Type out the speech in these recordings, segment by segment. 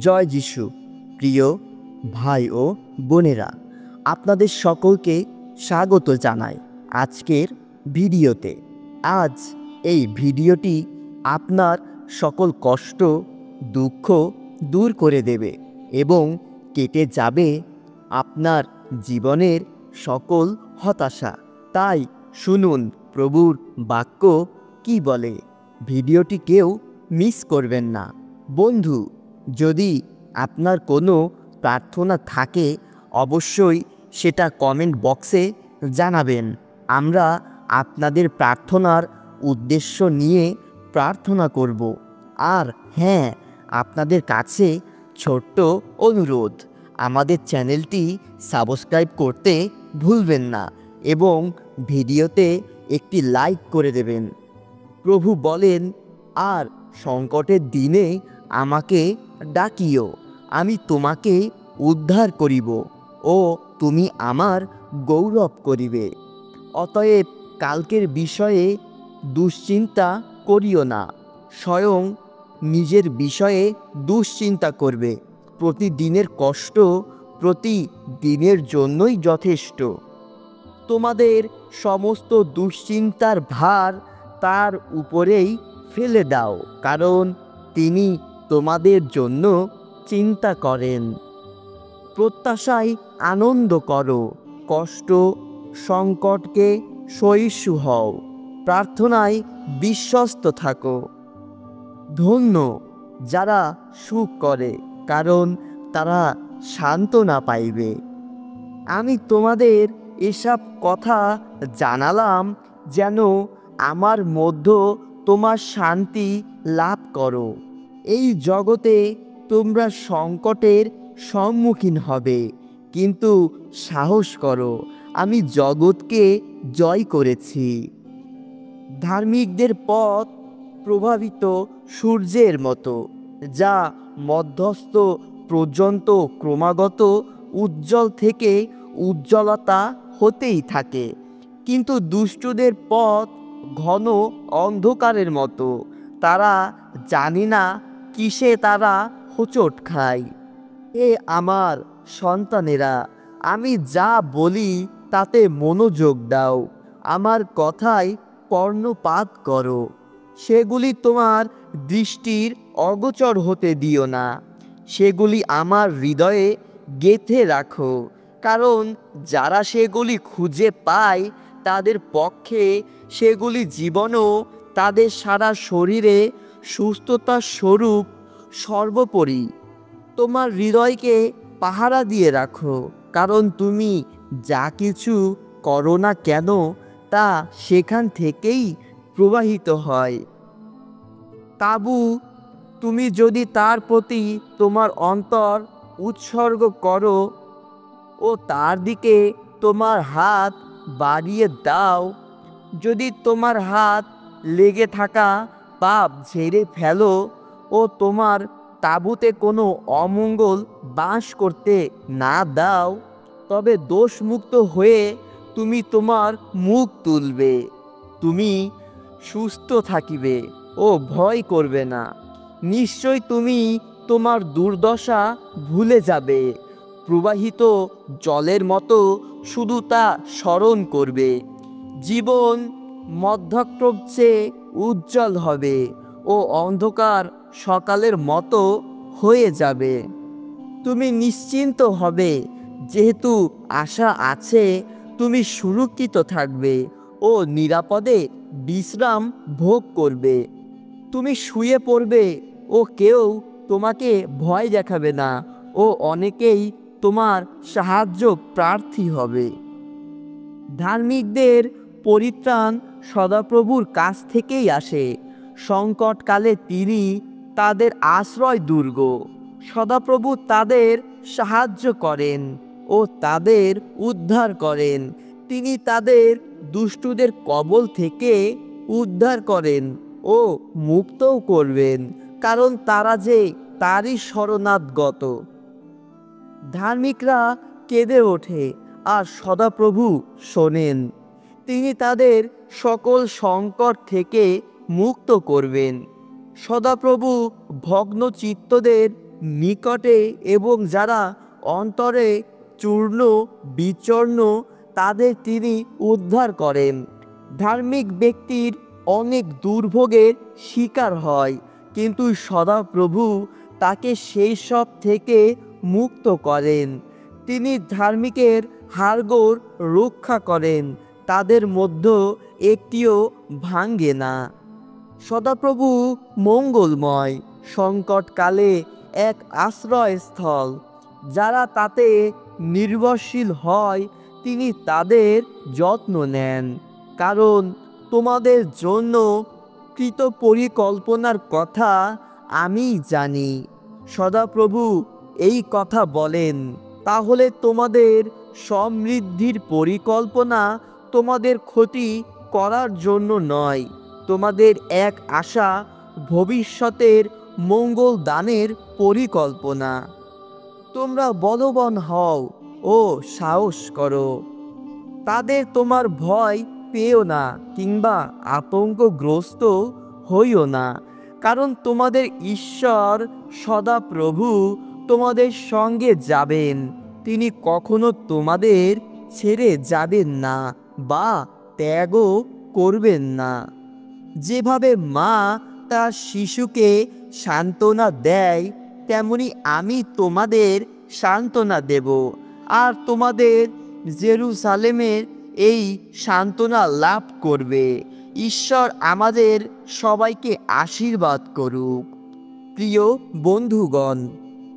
জয় যিশু। প্রিয় ভাই ও বোনেরা, আপনাদের সকলকে স্বাগত জানাই আজকের ভিডিওতে। আজ এই ভিডিওটি আপনার সকল কষ্ট দুঃখ দূর করে দেবে এবং কেটে যাবে আপনার জীবনের সকল হতাশা। তাই শুনুন প্রভুর বাক্য কি বলে। ভিডিওটি কেউ মিস করবেন না। বন্ধু, যদি আপনার কোনো প্রার্থনা থাকে অবশ্যই সেটা কমেন্ট বক্সে জানাবেন। আমরা আপনাদের প্রার্থনার উদ্দেশ্য নিয়ে প্রার্থনা করব। আর হ্যাঁ, আপনাদের কাছে ছোট্ট অনুরোধ, আমাদের চ্যানেলটি সাবস্ক্রাইব করতে ভুলবেন না এবং ভিডিওতে একটি লাইক করে দেবেন। প্রভু বলেন, আর সংকটের দিনে আমাকে ডাকিও, আমি তোমাকে উদ্ধার করিব ও তুমি আমার গৌরব করিবে। অতএব কালকের বিষয়ে দুশ্চিন্তা করিও না, স্বয়ং নিজের বিষয়ে দুশ্চিন্তা করবে। প্রতিদিনের কষ্ট প্রতিদিনের জন্যই যথেষ্ট। তোমাদের সমস্ত দুশ্চিন্তার ভার তার উপরেই ফেলে দাও, কারণ তিনি তোমাদের জন্য চিন্তা করেন। প্রত্যাশায় আনন্দ করো, কষ্ট সংকটকে সহিষ্ণু হও, প্রার্থনায় বিশ্বস্ত থাকো। ধন্য যারা সুখ করে, কারণ তারা সান্ত্বনা পাইবে। আমি তোমাদের এসব কথা জানালাম যেন আমার মধ্য তোমার শান্তি লাভ করো। এই জগতে তোমরা সংকটের সম্মুখীন হবে, কিন্তু সাহস করো, আমি জগৎকে জয় করেছি। ধার্মিকদের পথ প্রভাবিত সূর্যের মতো, যা মধ্যস্থ পর্যন্ত ক্রমাগত উজ্জ্বল থেকে উজ্জ্বলতা হতেই থাকে, কিন্তু দুষ্টদের পথ ঘন অন্ধকারের মতো, তারা জানে না কিসে তারা হোঁচট খায়। এ আমার সন্তানেরা, আমি যা বলি তাতে মনোযোগ দাও, আমার কথায় কর্ণপাত করো। সেগুলি তোমার দৃষ্টির অগোচর হতে দিও না, সেগুলি আমার হৃদয়ে গেঁথে রাখো, কারণ যারা সেগুলি খুঁজে পায় তাদের পক্ষে সেগুলি জীবনও তাদের সারা শরীরে সুস্থতার স্বরূপ। সর্বোপরি তোমার হৃদয়কে পাহারা দিয়ে রাখো, কারণ তুমি যা কিছু করো না কেন তা সেখান থেকেই প্রবাহিত হয়। তাবু তুমি যদি তার প্রতি তোমার অন্তর উৎসর্গ করো ও তার দিকে তোমার হাত বাড়িয়ে দাও, যদি তোমার হাত লেগে থাকা পাপ ঝেড়ে ফেলো ও তোমার তাঁবুতে কোনো অমঙ্গল বাস করতে না দাও, তবে দোষমুক্ত হয়ে তুমি তোমার মুখ তুলবে, তুমি সুস্থ থাকিবে ও ভয় করবে না। নিশ্চয় তুমি তোমার দুর্দশা ভুলে যাবে, প্রবাহিত জলের মতো শুধু তা স্মরণ করবে। জীবন মধ্যক্রম চেয়ে উজ্জ্বল হবে ও অন্ধকার সকালের মতো হয়ে যাবে। তুমি নিশ্চিন্ত হবে, যেহেতু আশা আছে, তুমি সুরক্ষিত থাকবে ও নিরাপদে বিশ্রাম ভোগ করবে। তুমি শুয়ে পড়বে ও কেউ তোমাকে ভয় দেখাবে না ও অনেকেই তোমার সাহায্য প্রার্থী হবে। ধার্মিকদের পরিত্রাণ সদাপ্রভুর কাছ থেকেই আসে, সংকটকালে তিনি তাদের আশ্রয় দুর্গ। সদাপ্রভু তাদের সাহায্য করেন ও তাদের উদ্ধার করেন। তিনি তাদের দুষ্টদের কবল থেকে উদ্ধার করেন ও মুক্তও করবেন, কারণ তারা যে তারই শরণাগত। ধার্মিকরা কেঁদে ওঠে আর সদাপ্রভু শোনেন, তিনি তাদের সকল সংকট থেকে মুক্ত করবেন। সদাপ্রভু ভগ্ন চিত্তদের নিকটে এবং যারা অন্তরে চূর্ণ বিচূর্ণ তাদের তিনি উদ্ধার করেন। ধার্মিক ব্যক্তির অনেক দুর্ভোগের শিকার হয়, কিন্তু সদাপ্রভু তাকে সেই সব থেকে মুক্ত করেন। তিনি ধার্মিকের হাড়গোড় রক্ষা করেন, তাদের মধ্যে একটিও ভাঙ্গে না। সদাপ্রভু মঙ্গলময়, সংকটকালে এক আশ্রয়স্থল। যারা তাতে নির্ভরশীল হয় তিনি তাদের যত্ন নেন। কারণ তোমাদের জন্য কৃত পরিকল্পনার কথা আমি জানি। সদাপ্রভু এই কথা বলেন। তাহলে তোমাদের সমৃদ্ধির পরিকল্পনা তোমাদের ক্ষতি করার জন্য নয়, তোমাদের এক আশা ভবিষ্যতের মঙ্গল দানের পরিকল্পনা। তোমরা বলবান হও ও সাহস করো। তাদের তোমার ভয় পেও না কিংবা আতঙ্কগ্রস্ত হইও না, কারণ তোমাদের ঈশ্বর সদাপ্রভু তোমাদের সঙ্গে যাবেন। তিনি কখনো তোমাদের ছেড়ে যাবেন না বা ত্যাগও করবেন না। যেভাবে মা তার শিশুকে সান্ত্বনা দেয়, তেমনি আমি তোমাদের সান্ত্বনা দেব, আর তোমাদের জেরুসালেমের এই সান্ত্বনা লাভ করবে। ঈশ্বর আমাদের সবাইকে আশীর্বাদ করুক। প্রিয় বন্ধুগণ,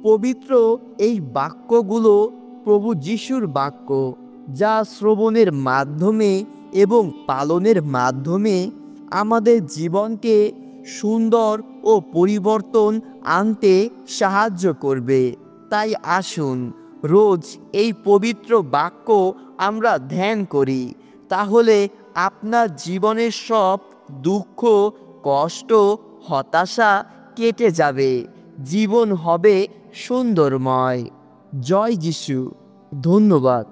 পবিত্র এই বাক্যগুলো প্রভু যিশুর বাক্য, যা শ্রবণের মাধ্যমে এবং পালনের মাধ্যমে আমাদের জীবনকে সুন্দর ও পরিবর্তন আনতে সাহায্য করবে। তাই আসুন রোজ এই পবিত্র বাক্য আমরা ধ্যান করি। তাহলে আপনার জীবনের সব দুঃখ, কষ্ট, হতাশা কেটে যাবে। জীবন হবে সুন্দরময়। জয় যিশু। ধন্যবাদ।